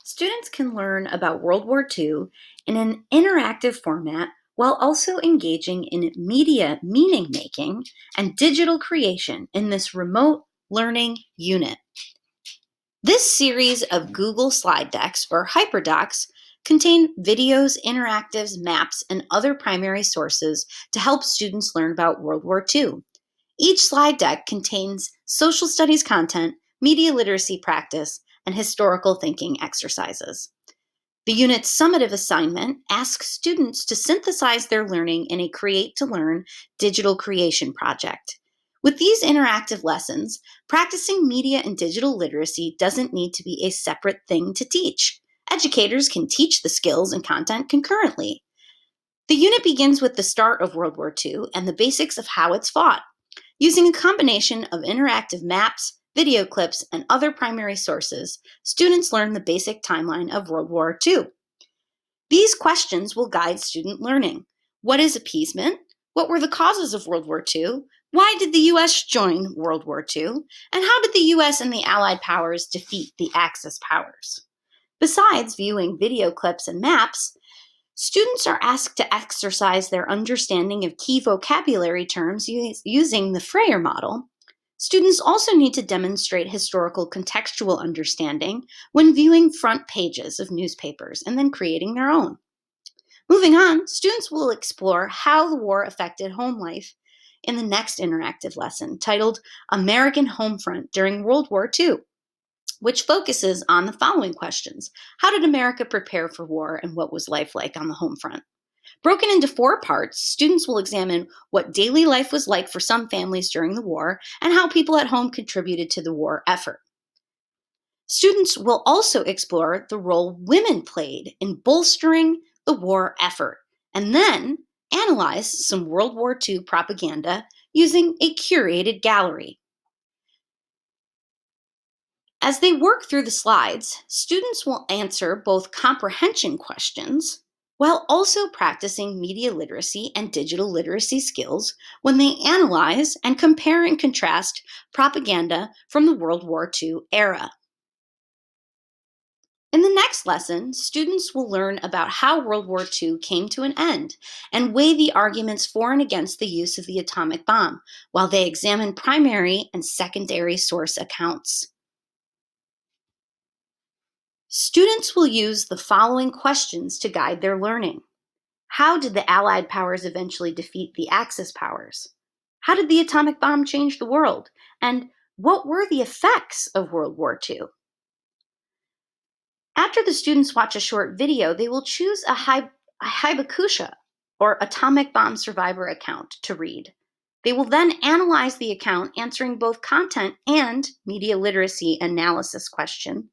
Students can learn about World War II in an interactive format while also engaging in media meaning making and digital creation in this remote learning unit. This series of Google slide decks or hyperdocs contain videos, interactives, maps, and other primary sources to help students learn about World War II. Each slide deck contains social studies content, media literacy practice, and historical thinking exercises. The unit's summative assignment asks students to synthesize their learning in a Create to Learn digital creation project. With these interactive lessons, practicing media and digital literacy doesn't need to be a separate thing to teach. Educators can teach the skills and content concurrently. The unit begins with the start of World War II and the basics of how it's fought. Using a combination of interactive maps, video clips, and other primary sources, students learn the basic timeline of World War II. These questions will guide student learning. What is appeasement? What were the causes of World War II? Why did the U.S. join World War II? And how did the U.S. and the Allied powers defeat the Axis powers? Besides viewing video clips and maps, students are asked to exercise their understanding of key vocabulary terms using the Freyer model. Students also need to demonstrate historical contextual understanding when viewing front pages of newspapers and then creating their own. Moving on, students will explore how the war affected home life in the next interactive lesson titled American Homefront During World War II, which focuses on the following questions. How did America prepare for war and what was life like on the home front? Broken into 4 parts, students will examine what daily life was like for some families during the war and how people at home contributed to the war effort. Students will also explore the role women played in bolstering the war effort and then analyze some World War II propaganda using a curated gallery. As they work through the slides, students will answer both comprehension questions while also practicing media literacy and digital literacy skills when they analyze and compare and contrast propaganda from the World War II era. In the next lesson, students will learn about how World War II came to an end and weigh the arguments for and against the use of the atomic bomb while they examine primary and secondary source accounts. Students will use the following questions to guide their learning. How did the Allied powers eventually defeat the Axis powers? How did the atomic bomb change the world? And what were the effects of World War II? After the students watch a short video, they will choose a Hibakusha, or atomic bomb survivor account, to read. They will then analyze the account, answering both content and media literacy analysis question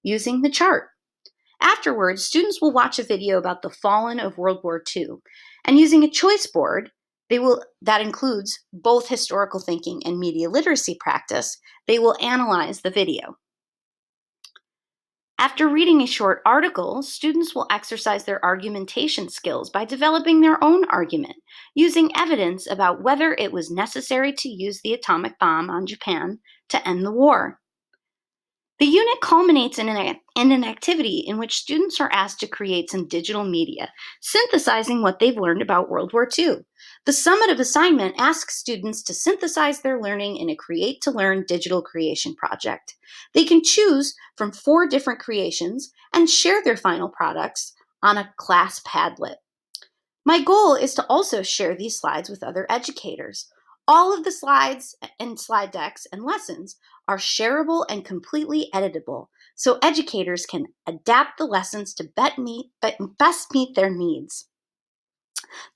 using the chart. Afterwards, students will watch a video about the fallen of World War II, and using a choice board that includes both historical thinking and media literacy practice, they will analyze the video. After reading a short article, students will exercise their argumentation skills by developing their own argument, using evidence about whether it was necessary to use the atomic bomb on Japan to end the war. The unit culminates in an activity in which students are asked to create some digital media, synthesizing what they've learned about World War II. The summative assignment asks students to synthesize their learning in a Create to Learn digital creation project. They can choose from 4 different creations and share their final products on a class Padlet. My goal is to also share these slides with other educators. All of the slides and slide decks and lessons are shareable and completely editable, so educators can adapt the lessons to best meet their needs.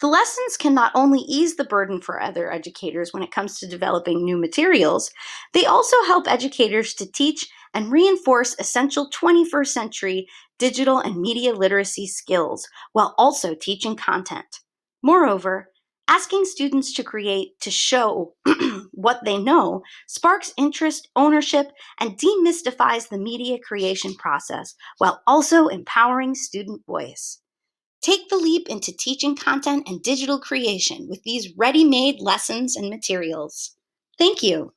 The lessons can not only ease the burden for other educators when it comes to developing new materials, they also help educators to teach and reinforce essential 21st century digital and media literacy skills while also teaching content. Moreover, asking students to show what they know sparks interest, ownership, and demystifies the media creation process while also empowering student voice. Take the leap into teaching content and digital creation with these ready-made lessons and materials. Thank you.